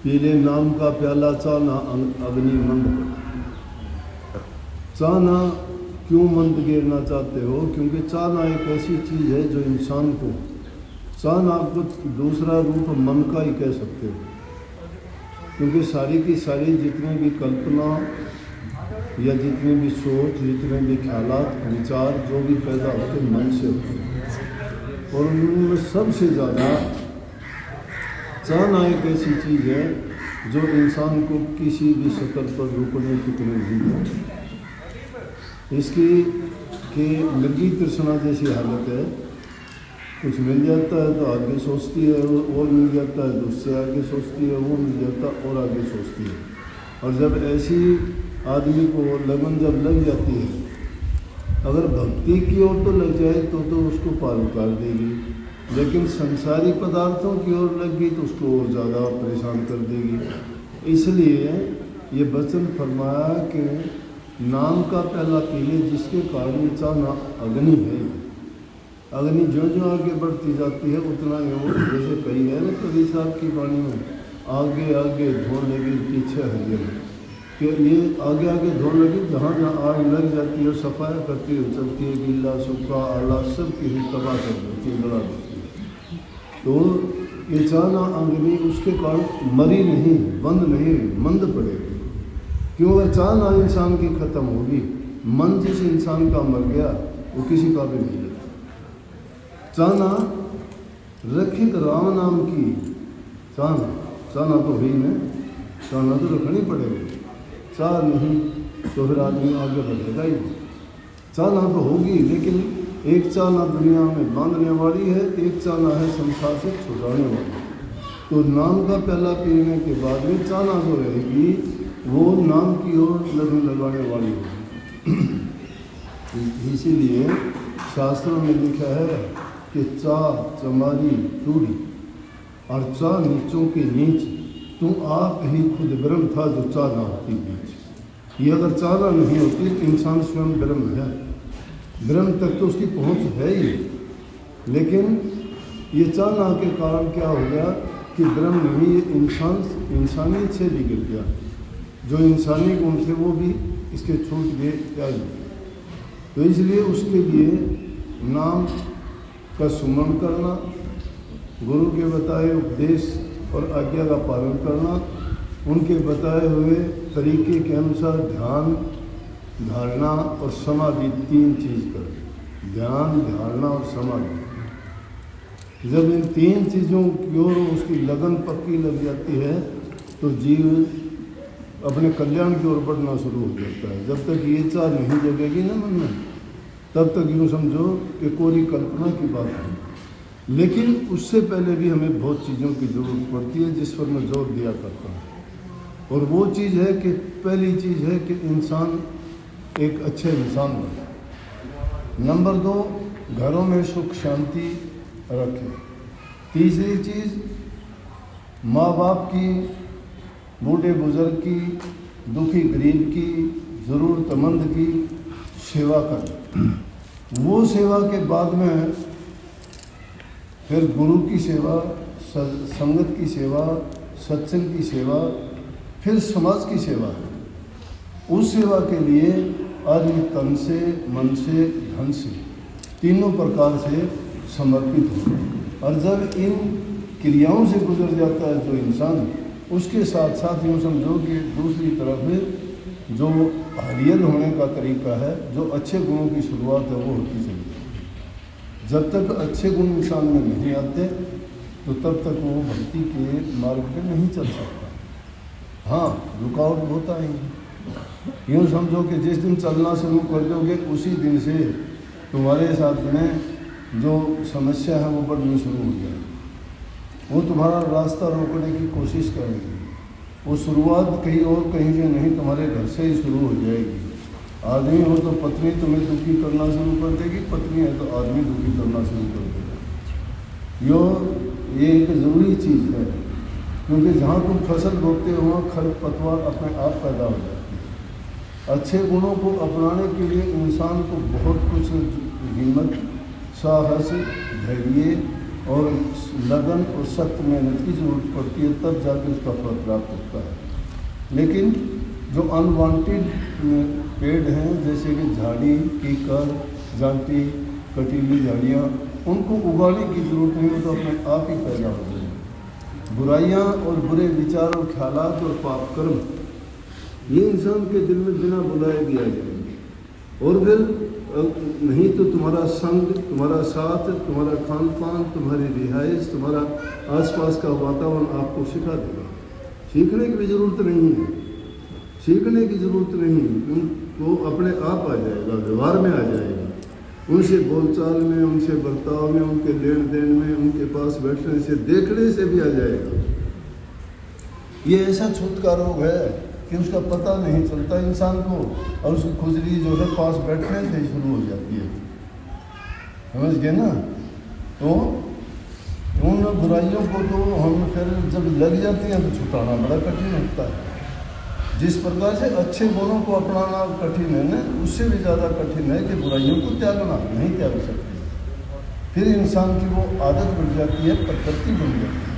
पीले नाम का प्याला चाना अग्नि मंद पड़ा। चाना क्यों मंद गिरना चाहते हो? क्योंकि चाना एक ऐसी चीज़ है जो इंसान को, चाना कुछ दूसरा रूप मन का ही कह सकते हो, क्योंकि सारी की सारी जितनी भी कल्पना या जितनी भी सोच, जितने भी ख्यालात, विचार जो भी पैदा होते मन से होते हैं। और उनमें सबसे ज़्यादा चाना एक ऐसी चीज़ है जो इंसान को किसी भी शक्ल पर रुकने टिकने नहीं देती। इसकी कि मृगी तृष्णा जैसी हालत है, कुछ मिल जाता है तो आगे सोचती है, और मिल जाता है तो उससे आगे सोचती है, वो मिल जाता और आगे सोचती है। और जब ऐसी आदमी को लगन जब लग जाती है, अगर भक्ति की ओर तो लग जाए तो उसको पार उतार देगी, लेकिन संसारी पदार्थों की ओर लग गई तो उसको और ज़्यादा परेशान कर देगी। इसलिए ये वचन फरमाया कि नाम का प्याला पीले, जिसके कारण चाना अग्नि है। अग्नि जो जो आगे बढ़ती जाती है उतना ही वो, जैसे कही है ना कवि साहब की वाणी में, आगे आगे धोने लगी पीछे हरियर, कि ये आगे आगे धोने लगी, जहाँ जहाँ आग लग जाती है सफाया करती है, चलती है, गीला सूखा आला सब की ही तबाह कर देती है, जला देती है। तो ये चाना अग्नि उसके कारण मरी नहीं, बंद नहीं, मंद पड़ेगी। क्यों? अगर चाना इंसान की खत्म होगी, मन जिस इंसान का मर गया वो किसी का भी नहीं रहता। चाना रखिक राम नाम की, चाना तो हुई ना, चाना तो रखनी पड़ेगी। चाह नहीं तो फिर आदमी आगे बढ़ेगा ही। चाना तो होगी, लेकिन एक चाना दुनिया में बांधने वाली है, एक चाना है संसार से छुड़ाने वाली। तो नाम का प्याला पीने के बाद में चाना जो रहेगी वो नाम की ओर लगन लगाने वाली होगी। इसीलिए शास्त्रों में लिखा है कि चा चमारी टूरी और चा नीचों के नीच, तू आप ही खुद ब्रह्म था जो चा ना होती बीच। ये अगर चाना नहीं होती तो इंसान स्वयं ब्रह्म है, ब्रह्म तक तो उसकी पहुंच है ही। लेकिन ये चाना के कारण क्या हो गया कि ब्रह्म नहीं, ये इंसानियत से भी गिर गया। जो इंसानी गुण थे वो भी इसके छूट गए, त्याग गए। तो इसलिए उसके लिए नाम का सुमरण करना, गुरु के बताए उपदेश और आज्ञा का पालन करना, उनके बताए हुए तरीके के अनुसार ध्यान, धारणा और समाधि, तीन चीज़ कर, ध्यान, धारणा और समाधि। जब इन तीन चीज़ों की ओर उसकी लगन पक्की लग जाती है तो जीव अपने कल्याण की ओर बढ़ना शुरू हो जाता है। जब तक ये चाह नहीं जगेगी ना मन में, तब तक यूँ समझो कि कोरी कल्पना की बात है। लेकिन उससे पहले भी हमें बहुत चीज़ों की ज़रूरत पड़ती है जिस पर मैं जोर दिया करता हूँ। और वो चीज़ है कि पहली चीज़ है कि इंसान एक अच्छे इंसान बने। नंबर 2, घरों में सुख शांति रखे। तीसरी चीज़, माँ बाप की, बूढ़े बुजुर्ग की, दुखी गरीब की, ज़रूरतमंद की सेवा करें। वो सेवा के बाद में फिर गुरु की सेवा, संगत की सेवा, सत्संग की सेवा, फिर समाज की सेवा है। उस सेवा के लिए आदमी तन से, मन से, धन से, तीनों प्रकार से समर्पित हो। और जब इन क्रियाओं से गुजर जाता है जो इंसान, उसके साथ साथ यूँ समझो कि दूसरी तरफ जो हरियल होने का तरीका है, जो अच्छे गुणों की शुरुआत है वो होती चली जाती। जब तक अच्छे गुण इंसान में नहीं आते तो तब तक वो भक्ति के मार्ग पे नहीं चल सकता। हाँ, रुकावट बहुत आएंगी। यूँ समझो कि जिस दिन चलना शुरू कर दोगे उसी दिन से तुम्हारे साथ में जो समस्या है वो बढ़नी शुरू हो जाएगी। वो तुम्हारा रास्ता रोकने की कोशिश करेगी। वो शुरुआत कहीं और कहीं से नहीं, तुम्हारे घर से ही शुरू हो जाएगी। आदमी हो तो पत्नी तुम्हें दुखी करना शुरू कर देगी, पत्नी है तो आदमी दुखी करना शुरू कर देगा। ये एक ज़रूरी चीज़ है, क्योंकि जहाँ तुम फसल बोते हो वहाँ खरपतवार अपने आप पैदा हो जाती है। अच्छे गुणों को अपनाने के लिए इंसान को बहुत कुछ हिम्मत, साहस, धैर्य और लगन और सख्त मेहनत की ज़रूरत पड़ती है, तब जाके उसका फल प्राप्त होता है। लेकिन जो अनवांटेड पेड़ हैं, जैसे कि झाड़ी, कीकर, जांटी, कटीली झाड़ियाँ, उनको उगाने की ज़रूरत नहीं, वो तो अपने आप ही पैदा हो जाए। बुराइयाँ और बुरे विचार और ख्यालात और पाप कर्म ये इंसान के दिल में बिना बुलाए भी आ जाएंगे। और फिर नहीं तो तुम्हारा संग, तुम्हारा साथ, तुम्हारा खान पान, तुम्हारी रिहाइश, तुम्हारा आसपास का वातावरण आपको सिखा देगा। सीखने की भी ज़रूरत नहीं है, सीखने की ज़रूरत नहीं, उनको अपने आप आ जाएगा, व्यवहार में आ जाएगा, उनसे बोलचाल में, उनसे बर्ताव में, उनके लेन देन में, उनके पास बैठने से, देखने से भी आ जाएगा। ये ऐसा छूत का रोग है कि उसका पता नहीं चलता इंसान को, और उसकी खुजली जो है पास बैठने से ही शुरू हो जाती है। समझ गए ना? तो उन बुराइयों को तो हम फिर जब लग जाती हैं तो छुटाना बड़ा कठिन होता है। जिस प्रकार से अच्छे गुणों को अपनाना कठिन है ना, उससे भी ज़्यादा कठिन है कि बुराइयों को त्यागना। नहीं त्याग सकते, फिर इंसान की वो आदत बन जाती है, प्रकृति बन जाती है।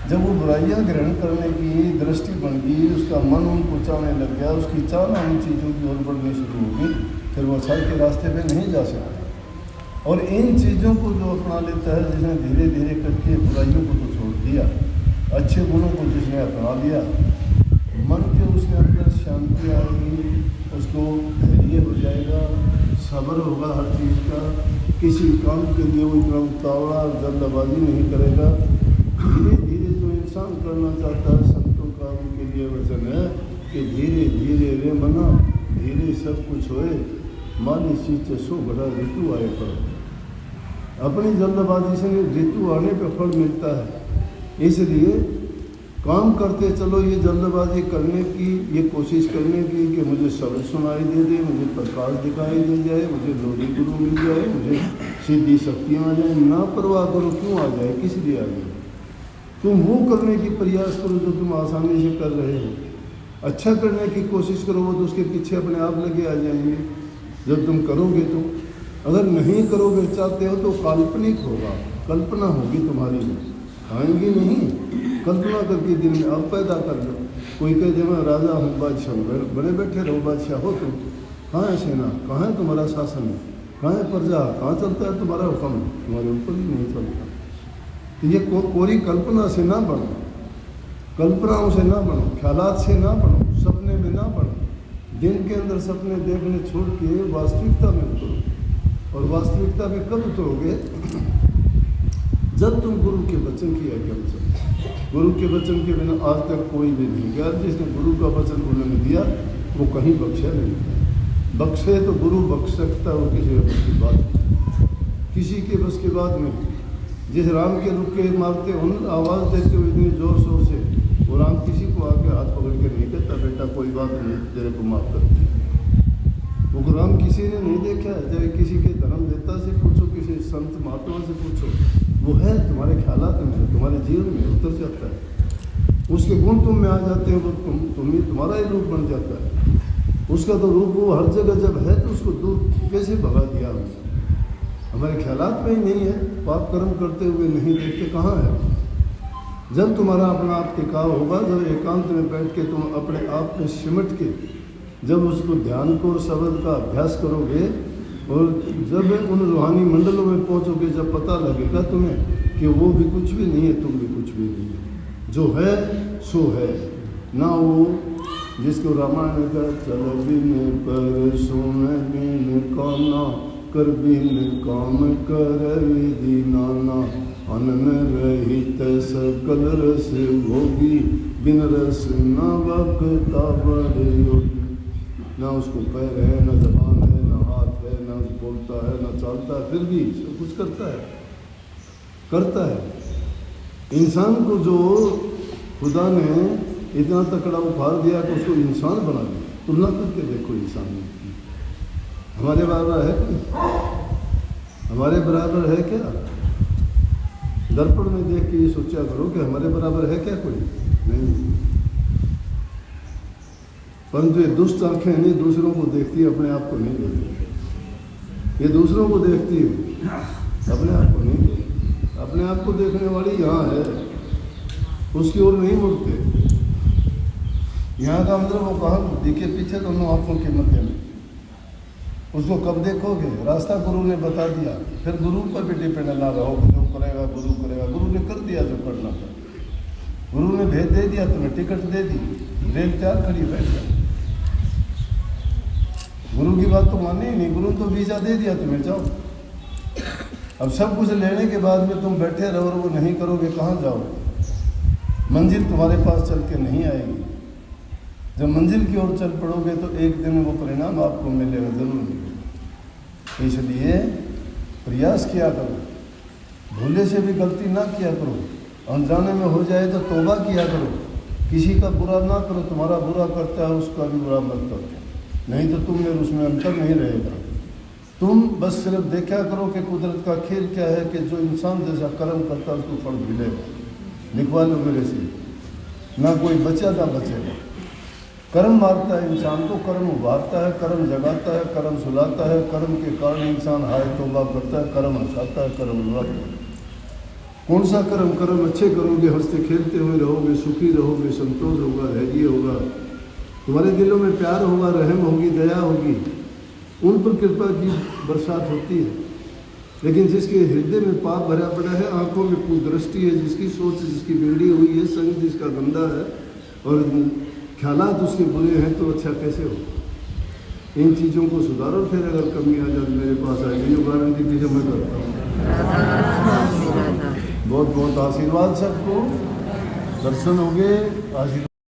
जब वो बुराइयाँ ग्रहण करने की दृष्टि बन गई, उसका मन उनको चाहने लग गया, उसकी चाहना उन चीज़ों की ओर बढ़नी शुरू होगी, फिर वो अच्छाई के रास्ते पे नहीं जा सकता। और इन चीज़ों को जो अपना लेता है, जिसने धीरे धीरे करके बुराइयों को तो छोड़ दिया, अच्छे गुणों को जिसने अपना लिया, मन के उसके अंदर शांति आएगी, उसको धैर्य हो जाएगा, सब्र होगा हर चीज़ का, किसी काम के लिए वो इतना उतावला जल्दबाजी नहीं करेगा। धीरे धीरे जो इंसान करना चाहता है, संतों का उनके लिए वचन है कि धीरे धीरे रे मना, धीरे सब कुछ होए, मानी सींच सो बड़ा ऋतु आए पर। अपनी जल्दबाजी से ऋतु आने पर फल मिलता है। इसलिए काम करते चलो, ये जल्दबाजी करने की, ये कोशिश करने की कि मुझे शब्द सुनाई दे दे, मुझे प्रकाश दिखाई दे जाए, मुझे लोरी गुरु मिल जाए, मुझे सीधी शक्तियाँ आ जाए, ना परवाह करो क्यों आ जाए, किस लिए आ जाए। तुम वो करने की प्रयास करो जो तुम आसानी से कर रहे हो। अच्छा करने की कोशिश करो, वो तो उसके पीछे अपने आप लगे आ जाएंगे जब तुम करोगे। तो अगर नहीं करोगे, चाहते हो तो काल्पनिक होगा, कल्पना होगी तुम्हारी, आएंगी नहीं, कल्पना करके दिल में अब पैदा कर लो। कोई कह दे मैं राजा हूँ, बादशाह हूँ, बड़े बैठे रहो, बादशाह हो तुम। कहाँ है सेना, कहाँ है तुम्हारा शासन, कहाँ है प्रजा, कहाँ चलता है तुम्हारा हुक्म, तुम्हारे ऊपर ही नहीं चलता। तो ये कोरी कल्पना से ना बनो, कल्पनाओं से ना बनो, ख्यालात से ना बनो, सपने में ना बनो। दिन के अंदर सपने देखने छोड़ के वास्तविकता में उतरो। और वास्तविकता में कब उतरोगे? जब तुम गुरु के वचन की आज्ञा में चलो। गुरु के वचन के बिना आज तक कोई भी नहीं गया। जिसने गुरु का वचन उन्होंने दिया वो कहीं बख्शा नहीं गया। बख्शे तो गुरु बख्श सकता है, वो किसी बस की बात, किसी के बस की बात नहीं। जिस राम के रुके मारते उन आवाज़ देते हुए इतनी ज़ोर शोर से, वो राम किसी को आके हाथ पकड़ के नहीं कहता बेटा कोई बात नहीं, तेरे को माफ़ कर दिया। वो राम किसी ने नहीं देखा है। चाहे किसी के धर्मदेवता से पूछो, किसी संत महात्मा से पूछो, वो है तुम्हारे ख्यालात में, तुम्हारे जीवन में उतर जाता है। उसके गुण तुम में आ जाते हैं, वो तुम्हारा ही रूप बन जाता है। उसका तो रूप वो हर जगह जब है तो उसको दूर कैसे भगा दिया हमने? हमारे ख्यालात में ही नहीं है। पाप कर्म करते हुए नहीं देखते, कहाँ है? जब तुम्हारा अपना आप टिकाव होगा, जब एकांत में बैठ के तुम अपने आप में सिमट के जब उसको ध्यान को और शब्द का अभ्यास करोगे, और जब उन रूहानी मंडलों में पहुंचोगे, जब पता लगेगा तुम्हें कि वो भी कुछ भी नहीं है, तुम भी कुछ भी नहीं है। जो है सो है ना। वो जिसको रामायण का चल बिन पर सुन बिन काना, कर बिन काम कर विधि नाना, अन्न रहित सकल रस भोगी, बिन रस न वक्ता बड़े योगी। ना उसको पैर है, न जबान है, न हाथ है, न बोलता है, न चलता है, फिर भी सब कुछ करता है। इंसान को जो खुदा ने इतना तकड़ा उपहार दिया कि उसको इंसान बना दिया। तुलना करके देखो इंसान में, हमारे बराबर है कोई? हमारे बराबर है क्या? दर्पण में देख के ये सोचा करो कि हमारे बराबर है क्या कोई? नहीं। परंतु ये दुष्ट आंखें नहीं दूसरों को देखती है, अपने आप को नहीं देखती। ये दूसरों को देखती है, अपने आप को नहीं देखती। अपने आप को देखने वाली यहाँ है, उसकी ओर नहीं मुड़ते। यहाँ का मतलब वो कहाँ बुद्धि के पीछे दोनों आँखों के मध्य में, उसको कब देखोगे? रास्ता गुरु ने बता दिया, फिर गुरु पर भी डिपेंड ना रहो, जो करेगा गुरु करेगा। गुरु ने कर दिया जो करना था, गुरु ने भेज दे दिया, तुम्हें टिकट दे दी, रेल तैयार खड़ी बैठ गया। गुरु की बात तो मानी ही नहीं, गुरु ने तो वीजा दे दिया तुम्हें, जाओ। अब सब कुछ लेने के बाद में तुम बैठे रहो और वो नहीं करोगे, कहाँ जाओगे? मंजिल तुम्हारे पास चल के नहीं आएगी। जब मंजिल की ओर चल पड़ोगे तो एक दिन वो परिणाम आपको मिलेगा, जरूर मिलेगा। इसलिए प्रयास किया करो, भूले से भी गलती ना किया करो, अनजाने में हो जाए तो तौबा किया करो, किसी का बुरा ना करो, तुम्हारा बुरा करता है उसका भी बुरा मत करो, नहीं तो तुम में उसमें अंतर नहीं रहेगा। तुम बस सिर्फ देखा करो कि कुदरत का खेल क्या है, कि जो इंसान जैसा कर्म करता है उसको फल मिलेगा। लिखवा लो मेरे से, ना कोई बचा ना बचेगा। कर्म मारता है इंसान को, कर्म उभारता है, कर्म जगाता है, कर्म सुलाता है, कर्म के कारण इंसान हाय तौबा करता है, कर्म हंसाता है, कर्म रुलाता है। कौन सा कर्म? कर्म अच्छे करोगे, हंसते खेलते हुए रहोगे, सुखी रहोगे, संतोष होगा, धैर्य होगा, तुम्हारे दिलों में प्यार होगा, रहम होगी, दया होगी, उन पर कृपा की बरसात होती है। लेकिन जिसके हृदय में पाप भरा पड़ा है, आंखों में कुदृष्टि है, जिसकी सोच जिसकी बिगड़ी हुई है, संग जिसका गंदा है और ख्यालात उसके बुरे हैं, तो अच्छा कैसे हो? इन चीज़ों को सुधारो, फिर अगर कमी आ जाए मेरे पास आएगी, ये गारंटी की मैं करता हूँ। बहुत बहुत आशीर्वाद सबको, दर्शन हो गए, आशीर्वाद।